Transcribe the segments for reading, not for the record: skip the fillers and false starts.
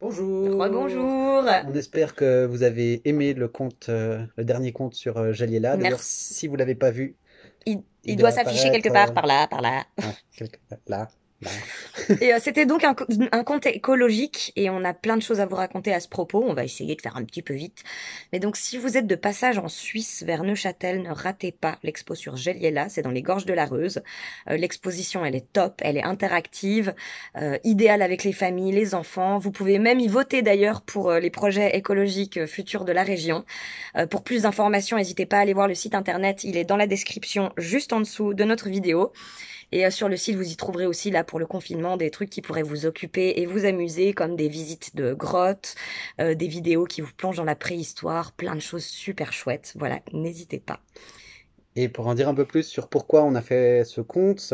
Bonjour. Rebonjour. On espère que vous avez aimé le conte, le dernier conte sur Jaliela. D'ailleurs, Merci. si vous l'avez pas vu, il Il doit doit s'afficher quelque apparaître part, par là, par là. ouais, quelque là, là. Et c'était donc un conte écologique et on a plein de choses à vous raconter à ce propos. On va essayer de faire un petit peu vite. Mais donc si vous êtes de passage en Suisse vers Neuchâtel, ne ratez pas l'expo sur Géliela, c'est dans les gorges de la Reuse. L'exposition elle est top, elle est interactive, idéale avec les familles, les enfants. Vous pouvez même y voter d'ailleurs pour les projets écologiques futurs de la région. Pour plus d'informations, n'hésitez pas à aller voir le site internet, il est dans la description juste en dessous de notre vidéo. Et sur le site, vous y trouverez aussi, là, pour le confinement, des trucs qui pourraient vous occuper et vous amuser, comme des visites de grottes, des vidéos qui vous plongent dans la préhistoire, plein de choses super chouettes. Voilà, n'hésitez pas. Et pour en dire un peu plus sur pourquoi on a fait ce conte,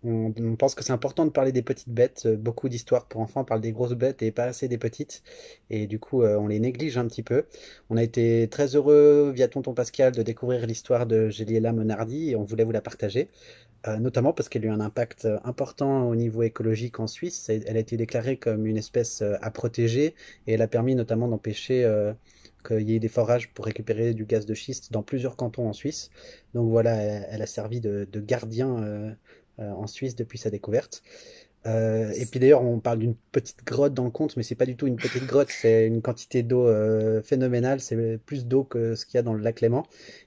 on pense que c'est important de parler des petites bêtes. Beaucoup d'histoires pour enfants parlent des grosses bêtes et pas assez des petites. Et du coup, on les néglige un petit peu. On a été très heureux via Tonton Pascal de découvrir l'histoire de Géliela Monardi et on voulait vous la partager. Notamment parce qu'elle a eu un impact important au niveau écologique en Suisse. Elle a été déclarée comme une espèce à protéger et elle a permis notamment d'empêcher qu'il y ait des forages pour récupérer du gaz de schiste dans plusieurs cantons en Suisse. Donc voilà, elle a servi de gardien en Suisse depuis sa découverte. Et puis d'ailleurs, on parle d'une petite grotte dans le conte, mais c'est pas du tout une petite grotte, c'est une quantité d'eau phénoménale, c'est plus d'eau que ce qu'il y a dans le lac Léman.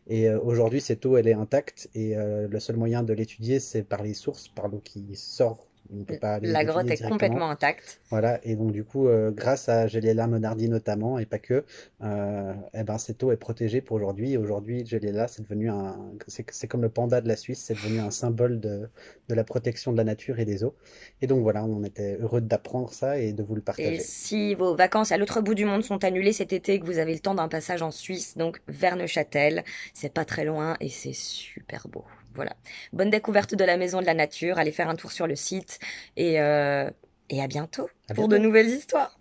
Et aujourd'hui, cette eau, elle est intacte, et le seul moyen de l'étudier, c'est par les sources, par l'eau qui sort. On ne peut pas aller La grotte l'étudier est directement. complètement intacte. Voilà, et donc du coup, grâce à Geliela Monardi notamment, et pas que, eh ben, cette eau est protégée pour aujourd'hui. Et aujourd'hui, Geliela, c'est comme le panda de la Suisse, c'est devenu un symbole de la protection de la nature et des eaux. Et donc voilà, on était heureux d'apprendre ça et de vous le Et partager. si vos vacances à l'autre bout du monde sont annulées cet été et que vous avez le temps d'un passage en Suisse, donc vers Neuchâtel, c'est pas très loin et c'est super beau. Voilà. Bonne découverte de la maison de la nature. Allez faire un tour sur le site et, euh, et à bientôt À pour de bientôt! nouvelles histoires.